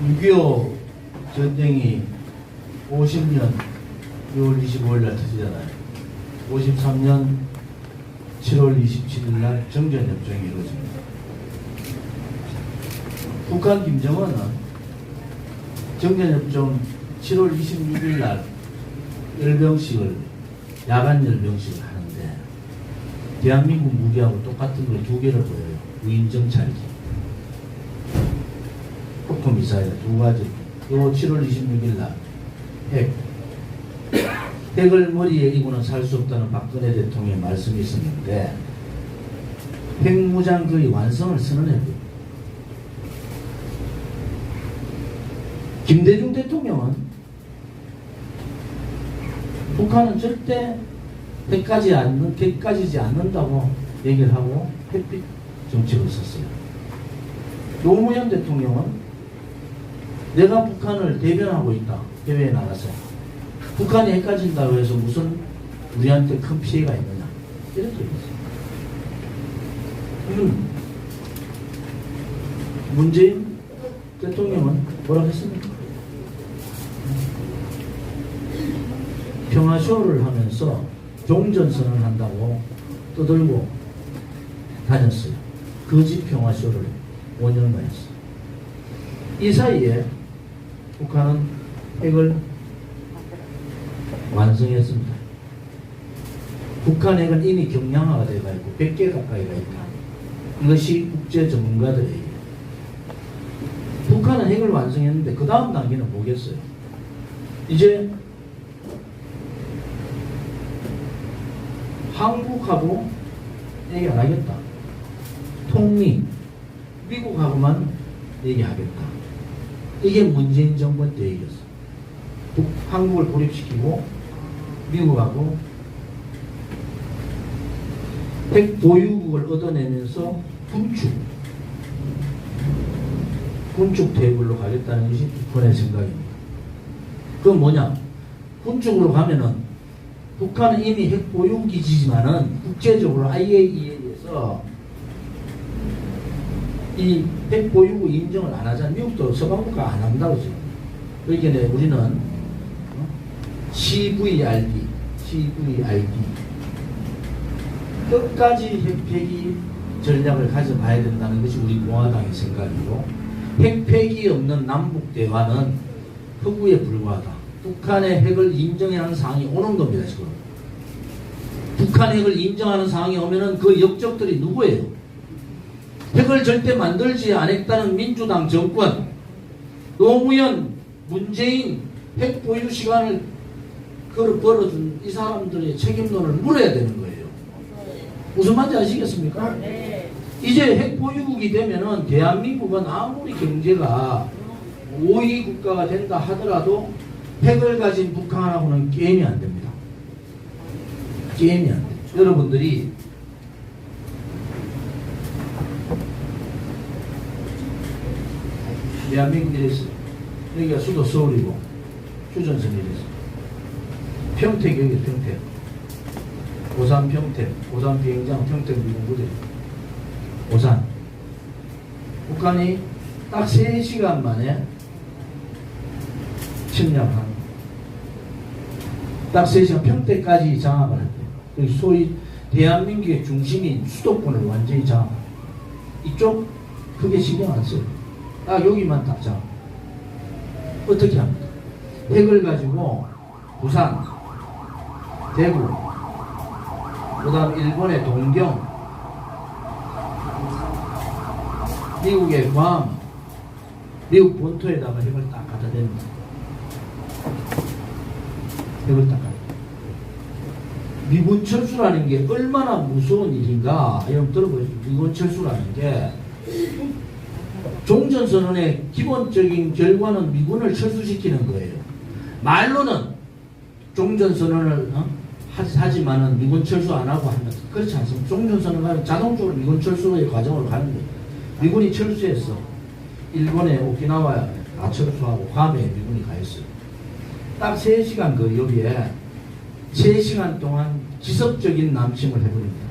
6.25 전쟁이 50년 6월 25일 날 터지잖아요. 53년 7월 27일 날 정전협정이 이루어집니다. 북한 김정은은 정전협정 7월 26일 날 열병식을 야간 열병식을 하는데 대한민국 무기하고 똑같은 걸 두 개를 보여요. 무인정찰기, 포토미사일 두 가지. 또 7월 26일 날 핵을 머리에 이고는 살 수 없다는 박근혜 대통령의 말씀이 있었는데 핵무장 거의 완성을 선언했고요. 김대중 대통령은 북한은 절대 핵까지지 않는다고 얘기를 하고 햇빛 정책을 썼어요. 노무현 대통령은 내가 북한을 대변하고 있다. 해외에 나가서 북한이 핵가진다고 해서 무슨 우리한테 큰 피해가 있느냐 이렇게 얘기했어요. 문재인 대통령은 뭐라고 했습니까? 평화쇼를 하면서 종전선언을 한다고 떠들고 다녔어요. 거짓 평화쇼를 5년간 했어요. 이 사이에 북한은 핵을 완성했습니다. 북한 핵은 이미 경량화가 되어 있고 100개 가까이가 있다. 이것이 국제 전문가들의 얘기예요. 북한은 핵을 완성했는데 그 다음 단계는 뭐겠어요? 이제 한국하고 얘기 안 하겠다. 통미, 미국하고만 얘기하겠다. 이게 문재인 정부 때 얘기였어. 한국을 고립시키고 미국하고 핵 보유국을 얻어내면서 군축 테이블로 가겠다는 것이 북한의 생각입니다. 그건 뭐냐? 군축으로 가면은 북한은 이미 핵 보유기지만은 국제적으로 IAEA에서 이 핵 보유국 인정을 안 하잖아요. 미국도 서방국가 안 한다고 지금. 그러니까 우리는 CVRD 끝까지 핵폐기 전략을 가져가야 된다는 것이 우리 공화당의 생각이고, 핵폐기 없는 남북 대화는 허구에 불과하다. 북한의 핵을 인정하는 상황이 오는 겁니다. 지금 북한 핵을 인정하는 상황이 오면은 그 역적들이 누구예요? 핵을 절대 만들지 않았다는 민주당 정권, 노무현, 문재인 핵 보유 시간을 벌어준 이 사람들의 책임론을 물어야 되는 거예요. 무슨 말인지 아시겠습니까? 네. 이제 핵 보유국이 되면은 대한민국은 아무리 경제가 5위 국가가 된다 하더라도 핵을 가진 북한하고는 게임이 안 됩니다. 게임이 안 돼요. 여러분들이 대한민국 이랬어요. 여기가 수도 서울이고 휴전선 이랬어요. 평택 여기 평택, 오산 평택, 오산 비행장 평택 미군부대, 오산. 북한이 딱 3시간 만에 침략한, 딱 3시간 평택까지 장악을 했대요. 소위 대한민국의 중심인 수도권을 완전히 장악. 이쪽 크게 신경 안 써요. 딱 여기만 딱 장악. 어떻게 합니까? 핵을 가지고 부산, 대구, 그 다음 일본의 동경, 미국의 괌, 미국 본토에다가 핵을 딱 갖다 댑니다. 핵을 딱 갖다. 미군 철수라는 게 얼마나 무서운 일인가 여러분 들어보세요. 미군 철수라는 게 종전선언의 기본적인 결과는 미군을 철수시키는 거예요. 말로는 종전선언을 하지만은 미군 철수 안 하고 하면 그렇지 않습니다. 종전선언을 하면 자동적으로 미군 철수의 과정으로 가는 거예요. 미군이 철수했어. 일본의 오키나와에 다 철수하고 괌에 미군이 가 있어요. 딱 3시간 그 여기에 3시간 동안 지속적인 남침을 해버립니다.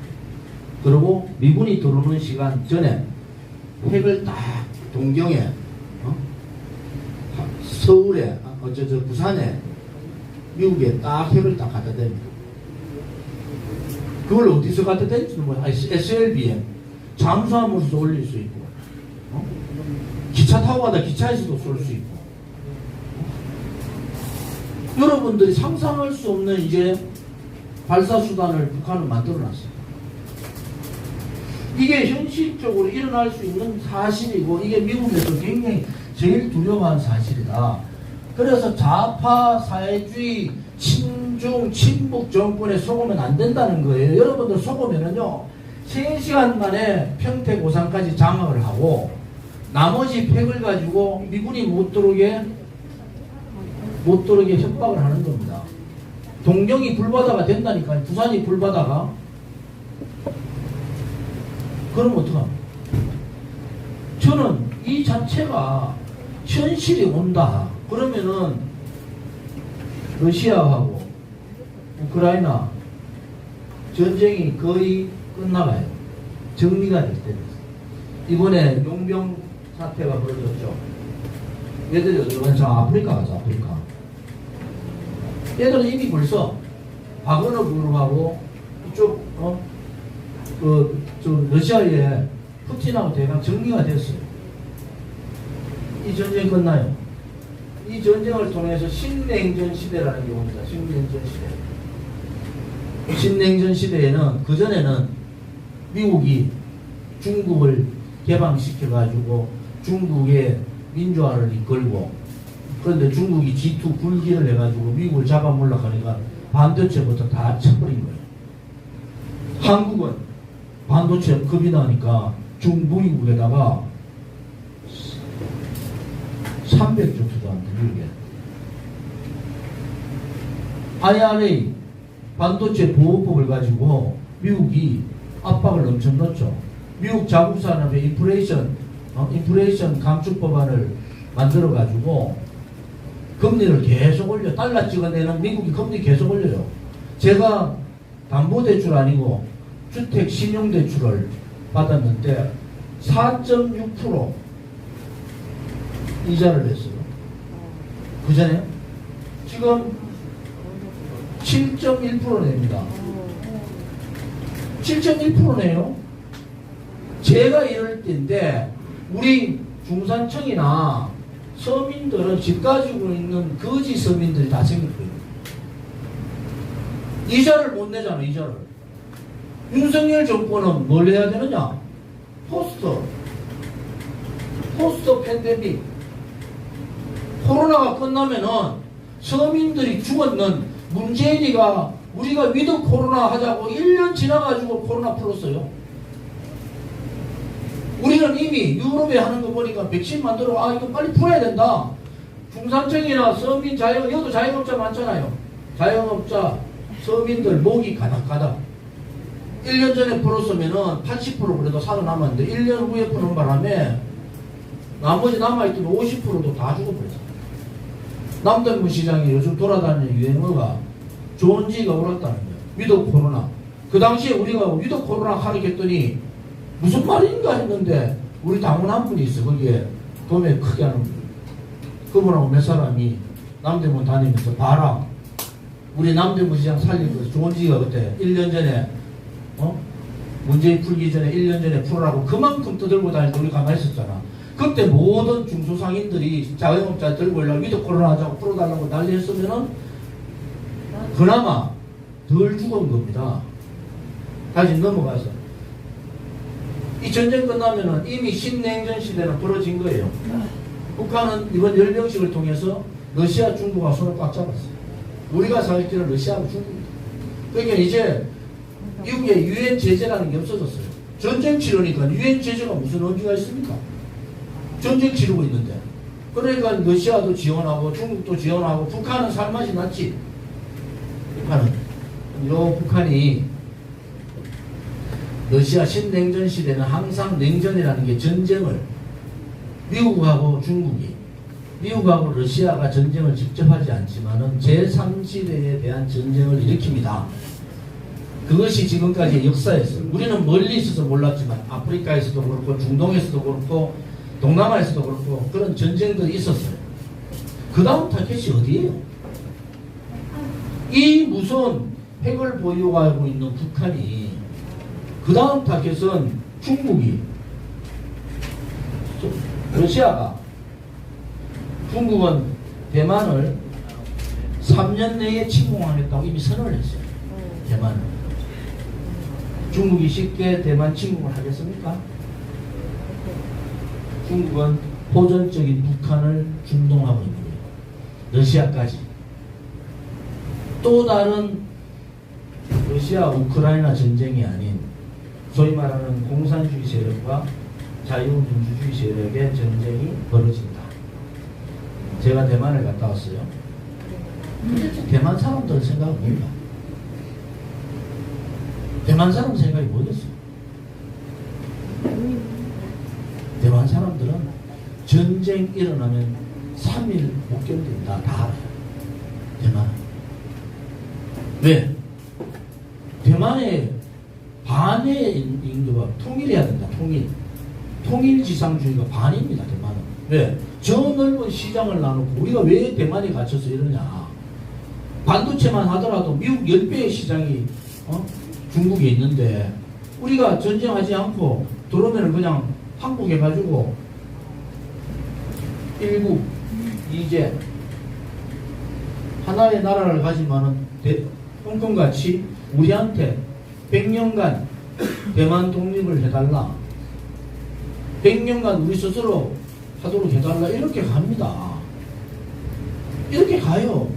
그리고 미군이 들어오는 시간 전에 핵을 딱 동경에 서울에, 부산에, 미국에 딱 핵을 딱 갖다 댑니다. 그걸 어디서 갖다 댈지는 뭐야? SLBM. 잠수함으로도 올릴 수 있고, 기차 타고 가다 기차에서도 쏠 수 있고, 여러분들이 상상할 수 없는 이제 발사수단을 북한은 만들어놨어요. 이게 현실적으로 일어날 수 있는 사실이고, 이게 미국에서 굉장히 제일 두려워하는 사실이다. 그래서 좌파 사회주의 친중 친북 정권에 속으면 안 된다는 거예요. 여러분들 속으면은요 3시간 만에 평택 오산까지 장악을 하고 나머지 팩을 가지고 미군이 못 들어오게 협박을 하는 겁니다. 동경이 불바다가 된다니까요. 부산이 불바다가. 그럼 어떡합니까? 저는 이 자체가 현실이 온다. 그러면은 러시아하고 우크라이나 전쟁이 거의 끝나가요. 정리가 될 때는. 이번에 용병 사태가 벌어졌죠. 얘들이 어디로 가서 아프리카 가서 아프리카. 얘들은 이미 벌써 바그너 그룹하고 이쪽 러시아의 푸틴하고 대강 정리가 됐어요. 이 전쟁 끝나요. 이 전쟁을 통해서 신냉전 시대라는 게 옵니다. 신냉전 시대. 신냉전 시대에는 그전에는 미국이 중국을 개방시켜가지고 중국의 민주화를 이끌고, 그런데 중국이 G2 굴기를 해가지고 미국을 잡아먹으려고 하니까 반도체부터 다 쳐버린 거예요. 한국은 반도체 겁이 나니까 중무기국에다가 300조 투자한다, 미국에. IRA 반도체 보호법을 가지고 미국이 압박을 엄청 넣었죠. 미국 자국산업의 인플레이션 감축 법안을 만들어 가지고 금리를 계속 올려. 달러 찍어내는 미국이 금리 계속 올려요. 제가 담보대출 아니고 주택 신용대출을 받았는데 4.6% 이자를 냈어요. 그 전에 지금 7.1% 냅니다. 7.1%네요. 제가 이럴 때인데 우리 중산층이나 서민들은 집 가지고 있는 거지 서민들이 다 생길 거예요. 이자를 못 내잖아, 이자를. 윤석열 정권은 뭘 해야 되느냐? 포스트 팬데믹. 코로나가 끝나면은 서민들이 죽었는 문재인이가 우리가 위드 코로나 하자고 1년 지나가지고 코로나 풀었어요. 우리는 이미 유럽에 하는 거 보니까 백신 만들어, 이거 빨리 풀어야 된다. 중산층이나 서민, 여도 자영업자 많잖아요. 자영업자, 서민들 목이 가닥가닥. 1년 전에 풀었으면은 80% 그래도 살아남았는데 1년 후에 푸는 바람에 나머지 남아있던 50%도 다 죽어버렸어요. 남대문 시장에 요즘 돌아다니는 유행어가 존지가 울었다는 거예요. 위드 코로나. 그 당시에 우리가 위드 코로나 하겠더니 무슨 말인가 했는데 우리 당원 한 분이 있어. 거기에 도매 크게 하는 분. 그분하고 몇 사람이 남대문 다니면서 봐라. 우리 남대문 시장 살린 거 존지가 그때 1년 전에 문재인 풀기 전에 1년 전에 풀으라고 그만큼 떠들고 다닐 때 우리 가만히 있었잖아. 그때 모든 중소상인들이 자영업자 들고 올라 위드 코로나 하자고 풀어달라고 난리 했으면은 그나마 덜 죽은 겁니다. 다시 넘어가서 이 전쟁 끝나면은 이미 신냉전 시대는 벌어진 거예요. 북한은 이번 열병식을 통해서 러시아, 중국과 손을 꽉 잡았어요. 우리가 사회주의는 러시아하고 중국입니다. 그러니까 이제 미국의 유엔 제재라는 게 없어졌어요. 전쟁 치르니까 유엔 제재가 무슨 의미가 있습니까? 전쟁 치르고 있는데. 그러니까 러시아도 지원하고 중국도 지원하고 북한은 살맛이 났지. 북한이 러시아 신냉전 시대는 항상 냉전이라는 게 전쟁을 미국하고 미국하고 러시아가 전쟁을 직접 하지 않지만은 제3지대에 대한 전쟁을 일으킵니다. 그것이 지금까지의 역사였어요. 우리는 멀리 있어서 몰랐지만 아프리카에서도 그렇고 중동에서도 그렇고 동남아에서도 그렇고 그런 전쟁들이 있었어요. 그 다음 타겟이 어디예요? 이 무서운 핵을 보유하고 있는 북한이 그 다음 타겟은 중국이, 러시아가, 중국은 대만을 3년 내에 침공하겠다고 이미 선언을 했어요. 대만은. 중국이 쉽게 대만 침공을 하겠습니까? 중국은 호전적인 북한을 중동하고 있는 거예요. 러시아까지. 또 다른 러시아 우크라이나 전쟁이 아닌 소위 말하는 공산주의 세력과 자유민주주의 세력의 전쟁이 벌어진다. 제가 대만을 갔다 왔어요. 근데 대만 사람들 생각은 뭔가? 대만 사람 생각이 뭐겠어요? 대만 사람들은 전쟁 일어나면 3일 못 견딘다. 다 알아요. 대만은. 왜? 대만의 반의 인구가 통일해야 된다. 통일지상주의가 반입니다. 대만은. 왜? 저 넓은 시장을 나누고 우리가 왜 대만에 갇혀서 이러냐. 반도체만 하더라도 미국 10배의 시장이 중국에 있는데 우리가 전쟁하지 않고 들어오면 그냥 항복해가지고 일국, 이제 하나의 나라를 가지만은 홍콩같이 우리한테 100년간 대만 독립을 해달라, 100년간 우리 스스로 하도록 해달라, 이렇게 갑니다. 이렇게 가요.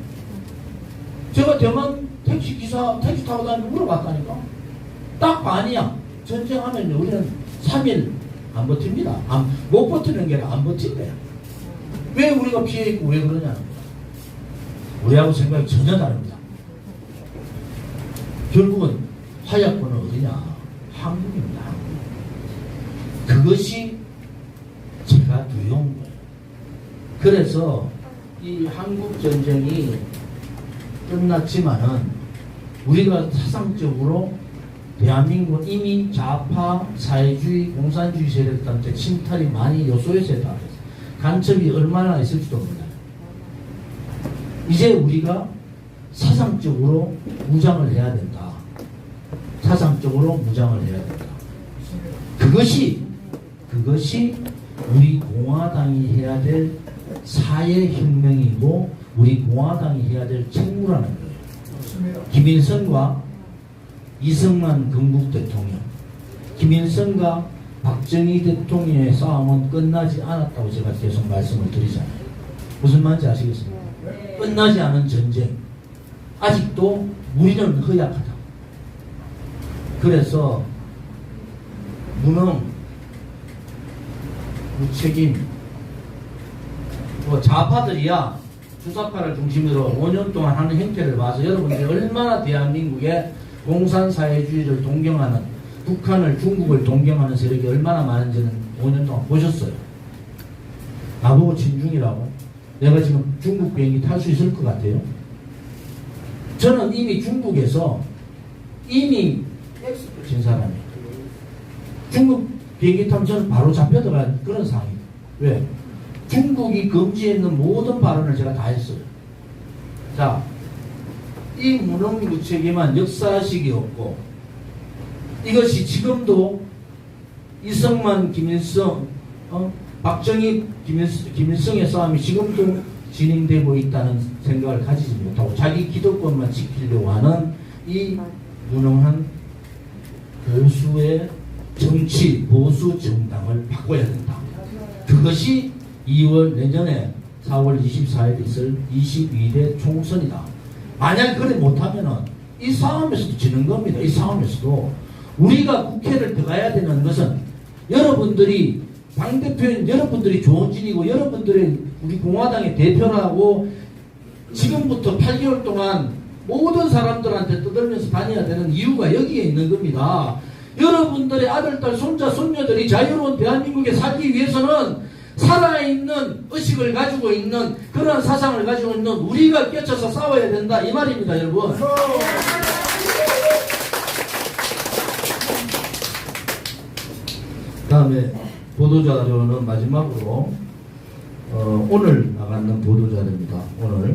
제가 대만 택시 타고 다니면서 물어봤다니까. 딱 반이야. 전쟁하면 우리는 3일 안 버팁니다. 못 버티는 게 아니라 안 버틴대요. 왜 우리가 피해 있고 왜 그러냐는 거야. 우리하고 생각이 전혀 다릅니다. 결국은 화약권은 어디냐? 한국입니다. 한국. 그것이 제가 두려운 거예요. 그래서 이 한국 전쟁이 끝났지만은 우리가 사상적으로 대한민국은 이미 좌파, 사회주의, 공산주의 세력들한테 침탈이 많이 요소에서 달했어요. 간첩이 얼마나 있을지도 몰라요. 이제 우리가 사상적으로 무장을 해야 된다. 사상적으로 무장을 해야 된다. 그것이 우리 공화당이 해야 될 사회혁명이고 우리 공화당이 해야 될 책무라는 거예요. 김일성과 이승만 건국 대통령, 김일성과 박정희 대통령의 싸움은 끝나지 않았다고 제가 계속 말씀을 드리잖아요. 무슨 말인지 아시겠습니까? 끝나지 않은 전쟁. 아직도 우리는 허약하다. 그래서 무능, 무책임, 좌파들이야 주사파를 중심으로 5년 동안 하는 행태를 봐서 여러분들이 얼마나 대한민국의 공산사회주의를 동경하는, 북한을, 중국을 동경하는 세력이 얼마나 많은지는 5년 동안 보셨어요. 나보고 진중이라고? 내가 지금 중국 비행기 탈 수 있을 것 같아요? 저는 이미 중국에서 이미 진 사람이에요. 중국 비행기 타면 저는 바로 잡혀들어간 그런 상황이에요. 왜? 중국이 금지했는 모든 발언을 제가 다 했어요. 자, 이 무능무책임한 역사식이었고 이것이 지금도 이승만, 김일성, 박정희, 김일성의 싸움이 지금도 진행되고 있다는 생각을 가지지 못하고 자기 기득권만 지키려고 하는 이 무능한 보수의 정치, 보수 정당을 바꿔야 된다. 그것이 2월 내년에 4월 24일에 있을 22대 총선이다. 만약 그래 못하면은 이 싸움에서도 지는 겁니다. 이 싸움에서도 우리가 국회를 들어가야 되는 것은 여러분들이 당대표인 여러분들이 조원진이고 여러분들이 우리 공화당의 대표라고 지금부터 8개월 동안 모든 사람들한테 떠들면서 다녀야 되는 이유가 여기에 있는 겁니다. 여러분들의 아들, 딸, 손자, 손녀들이 자유로운 대한민국에 살기 위해서는 살아있는 의식을 가지고 있는 그런 사상을 가지고 있는 우리가 껴쳐서 싸워야 된다 이 말입니다. 여러분. 다음에 보도자료는 마지막으로 오늘 나가는 보도자료입니다. 오늘